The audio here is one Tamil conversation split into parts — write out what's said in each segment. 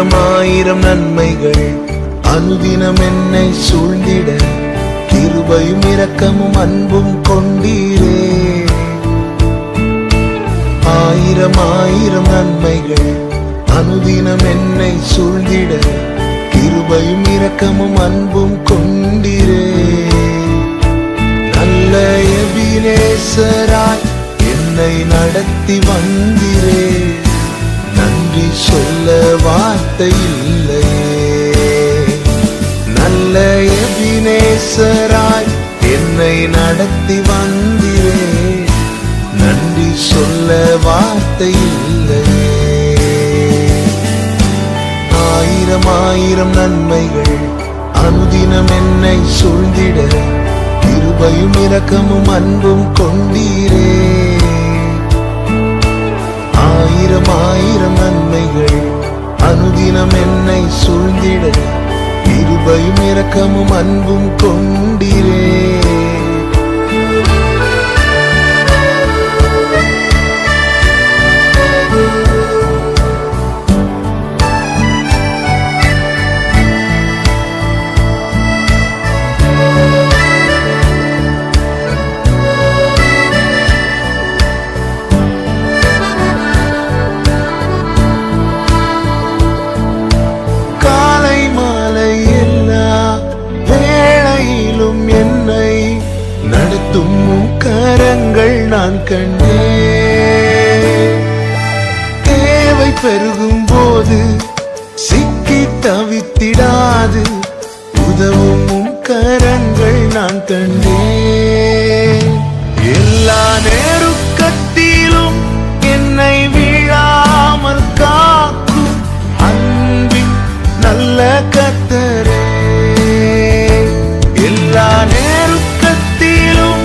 ஆயிரம் ஆயிரம் நன்மைகள் அனுதினம் என்னை சூழ்ந்திட கிருபையும் இரக்கமும் அன்பும் கொண்டீரே. ஆயிரம் ஆயிரம் நன்மைகள் அனுதினம் என்னை சூழ்ந்திட கிருபையும் இரக்கமும் அன்பும் கொண்டீரே. நல்ல எபினேசராய் என்னை நடத்தி வந்தீரே. நன்றி சொல்ல வார்த்தை இல்லையே. நல்ல எபினேசராய் என்னை நடத்தி வந்தீரே. நன்றி சொல்ல வார்த்தை இல்லையே. ஆயிரம் ஆயிரம் நன்மைகள் அனுதினம் என்னை சூழ்ந்திட கிருபையும் இரக்கமும் அன்பும் கொண்டீரே. ஆயிரம் ஆயிரம் நன்மைகள் அனுதினம் என்னை சூழ்ந்திட கிருபையும் இரக்கமும் அன்பும் கொண்டீரே. கரங்கள் நான் கண்டேன். தேவை பெருகும் போது சிக்கி தவித்திடாது உதவும் கரங்கள் நான் கண்டேன். எல்லா நெருக்கத்திலும் என்னை வீழாமல் காக்கும் அன்பின் நல்ல கர்த்தரே. எல்லா நெருக்கத்திலும்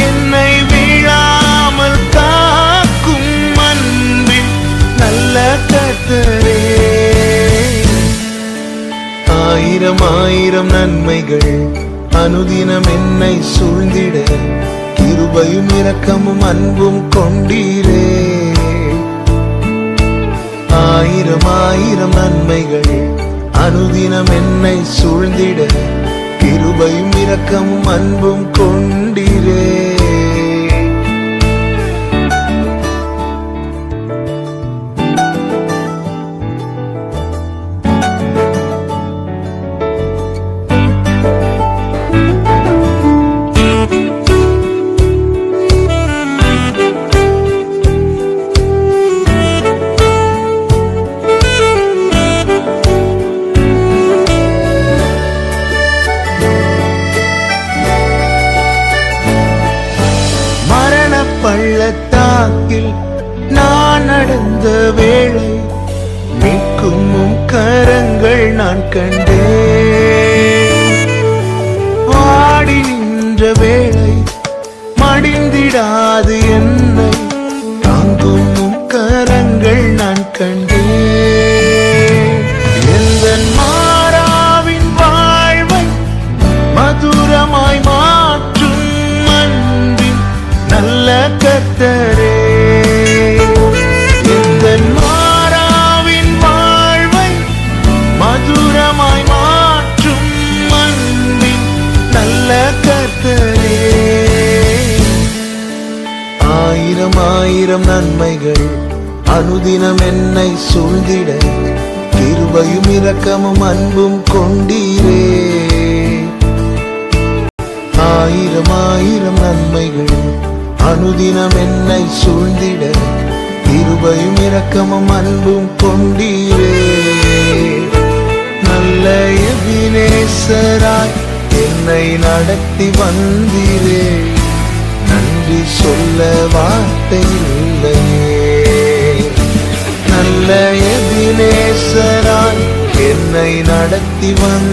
என்னை வீழாமல் காக்கும் அன்பின் நல்ல கர்த்தரே. ஆயிரம் ஆயிரம் நன்மைகள் அனுதினம் என்னை சூழ்ந்திட கிருபையும் இரக்கமும் அன்பும் கொண்டீரே. ஆயிரம் ஆயிரம் நன்மைகள் அனுதினம் என்னை சூழ்ந்திட கிருபையும் இரக்கமும் அன்பும் கொண்டீரே. பள்ளத்தாக்கில் நான் நடந்த வேளை மீட்கும் கரங்கள் நான் கண்டேன். வாடி நின்ற வேளை மடிந்திடாது என்னை தாங்கும் கரங்கள் நான் கண்டேன். எந்தன் மாறாவின் வாழ்வை மதுரமாய் மாற்றும் அன்பின் நல்ல கர்த்தரே. எந்தன் மாறாவின் வாழ்வை மதுரமாய் மாற்றும் அன்பின் நல்ல கர்த்தரே. ஆயிரம் ஆயிரம் நன்மைகள் அனுதினம் என்னை சூழ்ந்திட கிருபையும் இரக்கமும் அன்பும் கொண்டீரே. ஆயிரம் ஆயிரம் நன்மைகள் அனுதினம் என்னை சூழ்ந்திட கிருபையும் இரக்கமும் அன்பும் கொண்டீரே. நல்ல எபினேசராய் என்னை நடத்தி வந்தீரே. நன்றி சொல்ல வார்த்தை இல்லையே. நல்ல எபினேசராய் என்னை நடத்தி வந்தீரே.